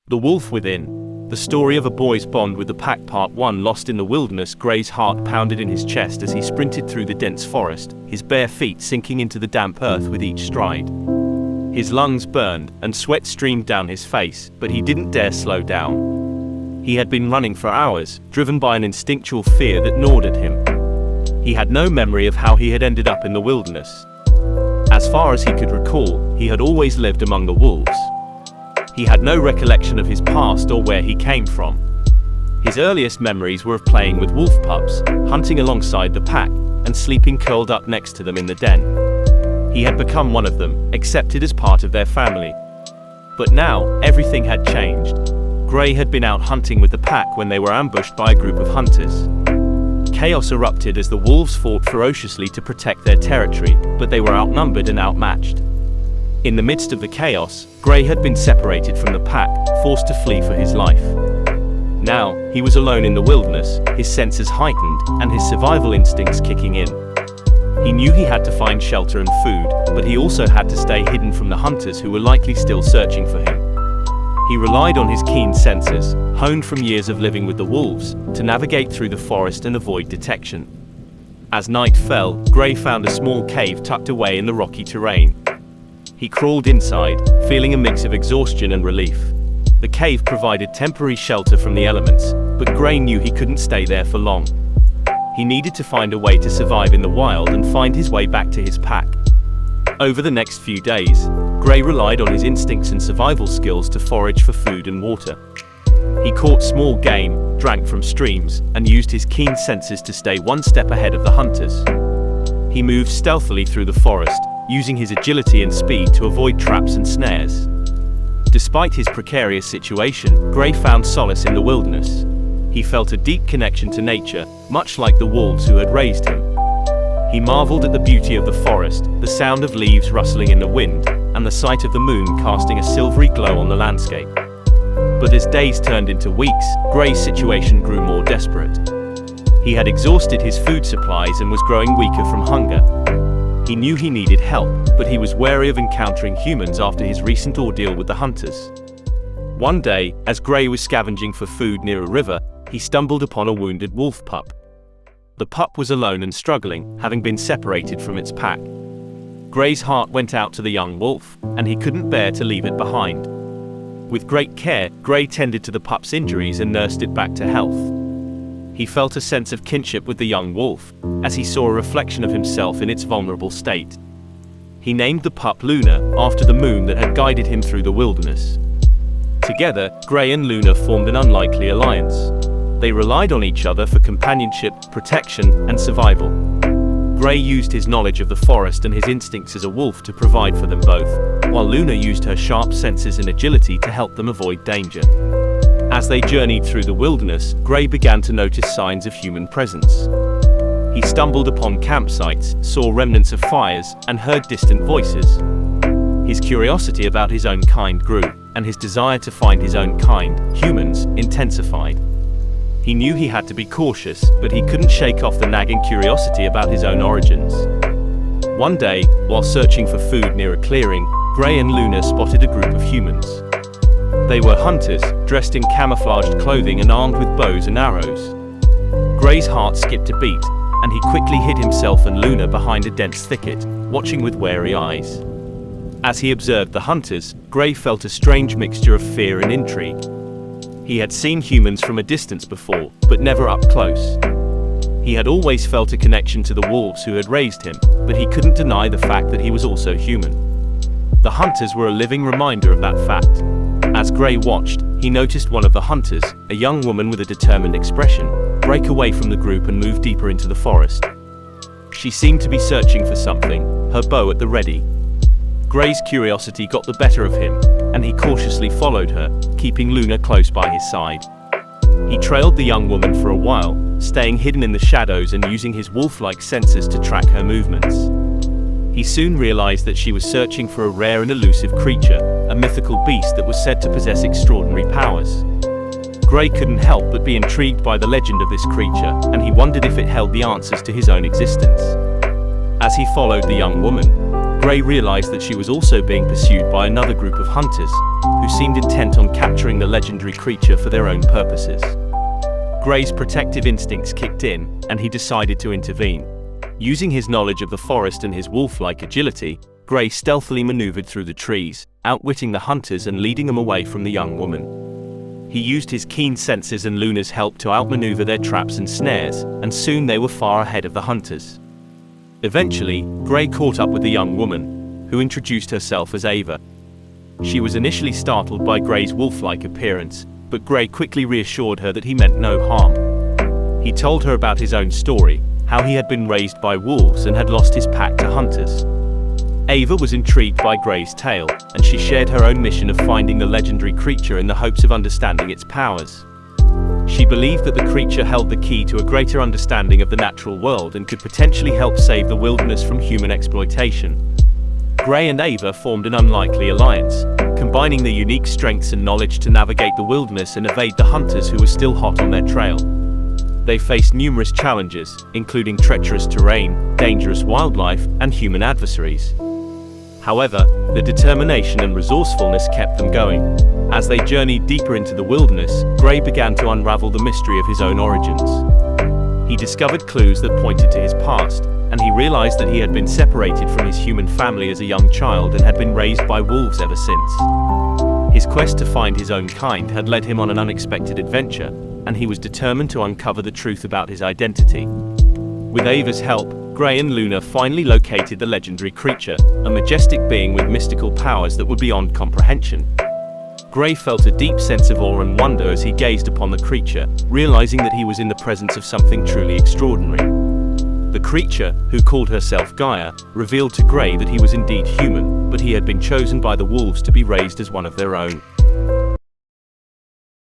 The Wolf Within. The story of a boy's bond with the pack. Part 1. Lost in the wilderness, Gray's heart pounded in his chest as he sprinted through the dense forest, his bare feet sinking into the damp earth with each stride. His lungs burned, and sweat streamed down his face, but he didn't dare slow down. He had been running for hours, driven by an instinctual fear that gnawed at him. He had no memory of how he had ended up in the wilderness. As far as he could recall, he had always lived among the wolves. He had no recollection of his past or where he came from. His earliest memories were of playing with wolf pups, hunting alongside the pack, and sleeping curled up next to them in the den. He had become one of them, accepted as part of their family. But now, everything had changed. Gray had been out hunting with the pack when they were ambushed by a group of hunters. Chaos erupted as the wolves fought ferociously to protect their territory, but they were outnumbered and outmatched. In the midst of the chaos, Gray had been separated from the pack, forced to flee for his life. Now, he was alone in the wilderness, his senses heightened, and his survival instincts kicking in. He knew he had to find shelter and food, but he also had to stay hidden from the hunters who were likely still searching for him. He relied on his keen senses, honed from years of living with the wolves, to navigate through the forest and avoid detection. As night fell, Gray found a small cave tucked away in the rocky terrain. He crawled inside, feeling a mix of exhaustion and relief. The cave provided temporary shelter from the elements, but Gray knew he couldn't stay there for long. He needed to find a way to survive in the wild and find his way back to his pack. Over the next few days, Gray relied on his instincts and survival skills to forage for food and water. He caught small game, drank from streams, and used his keen senses to stay one step ahead of the hunters. He moved stealthily through the forest, using his agility and speed to avoid traps and snares. Despite his precarious situation, Gray found solace in the wilderness. He felt a deep connection to nature, much like the wolves who had raised him. He marveled at the beauty of the forest, the sound of leaves rustling in the wind, and the sight of the moon casting a silvery glow on the landscape. But as days turned into weeks, Gray's situation grew more desperate. He had exhausted his food supplies and was growing weaker from hunger. He knew he needed help, but he was wary of encountering humans after his recent ordeal with the hunters. One day, as Gray was scavenging for food near a river, he stumbled upon a wounded wolf pup. The pup was alone and struggling, having been separated from its pack. Gray's heart went out to the young wolf, and he couldn't bear to leave it behind. With great care, Gray tended to the pup's injuries and nursed it back to health. He felt a sense of kinship with the young wolf, as he saw a reflection of himself in its vulnerable state. He named the pup Luna, after the moon that had guided him through the wilderness. Together, Gray and Luna formed an unlikely alliance. They relied on each other for companionship, protection, and survival. Gray used his knowledge of the forest and his instincts as a wolf to provide for them both, while Luna used her sharp senses and agility to help them avoid danger. As they journeyed through the wilderness, Gray began to notice signs of human presence. He stumbled upon campsites, saw remnants of fires, and heard distant voices. His curiosity about his own kind grew, and his desire to find his own kind, humans, intensified. He knew he had to be cautious, but he couldn't shake off the nagging curiosity about his own origins. One day, while searching for food near a clearing, Gray and Luna spotted a group of humans. They were hunters, dressed in camouflaged clothing and armed with bows and arrows. Gray's heart skipped a beat, and he quickly hid himself and Luna behind a dense thicket, watching with wary eyes. As he observed the hunters, Gray felt a strange mixture of fear and intrigue. He had seen humans from a distance before, but never up close. He had always felt a connection to the wolves who had raised him, but he couldn't deny the fact that he was also human. The hunters were a living reminder of that fact. As Gray watched, he noticed one of the hunters, a young woman with a determined expression, break away from the group and move deeper into the forest. She seemed to be searching for something, her bow at the ready. Gray's curiosity got the better of him, and he cautiously followed her, keeping Luna close by his side. He trailed the young woman for a while, staying hidden in the shadows and using his wolf-like senses to track her movements. He soon realized that she was searching for a rare and elusive creature, a mythical beast that was said to possess extraordinary powers. Gray couldn't help but be intrigued by the legend of this creature, and he wondered if it held the answers to his own existence. As he followed the young woman, Gray realized that she was also being pursued by another group of hunters, who seemed intent on capturing the legendary creature for their own purposes. Gray's protective instincts kicked in, and he decided to intervene. Using his knowledge of the forest and his wolf-like agility, Gray stealthily maneuvered through the trees, outwitting the hunters and leading them away from the young woman. He used his keen senses and Luna's help to outmaneuver their traps and snares, and soon they were far ahead of the hunters. Eventually, Gray caught up with the young woman, who introduced herself as Ava. She was initially startled by Gray's wolf-like appearance, but Gray quickly reassured her that he meant no harm. He told her about his own story, how he had been raised by wolves and had lost his pack to hunters. Ava was intrigued by Gray's tale, and she shared her own mission of finding the legendary creature in the hopes of understanding its powers. She believed that the creature held the key to a greater understanding of the natural world and could potentially help save the wilderness from human exploitation. Gray and Ava formed an unlikely alliance, combining their unique strengths and knowledge to navigate the wilderness and evade the hunters who were still hot on their trail. They faced numerous challenges, including treacherous terrain, dangerous wildlife, and human adversaries. However, their determination and resourcefulness kept them going. As they journeyed deeper into the wilderness, Gray began to unravel the mystery of his own origins. He discovered clues that pointed to his past, and he realized that he had been separated from his human family as a young child and had been raised by wolves ever since. His quest to find his own kind had led him on an unexpected adventure, and he was determined to uncover the truth about his identity. With Ava's help, Gray and Luna finally located the legendary creature, a majestic being with mystical powers that were beyond comprehension. Gray felt a deep sense of awe and wonder as he gazed upon the creature, realizing that he was in the presence of something truly extraordinary. The creature, who called herself Gaia, revealed to Gray that he was indeed human, but he had been chosen by the wolves to be raised as one of their own.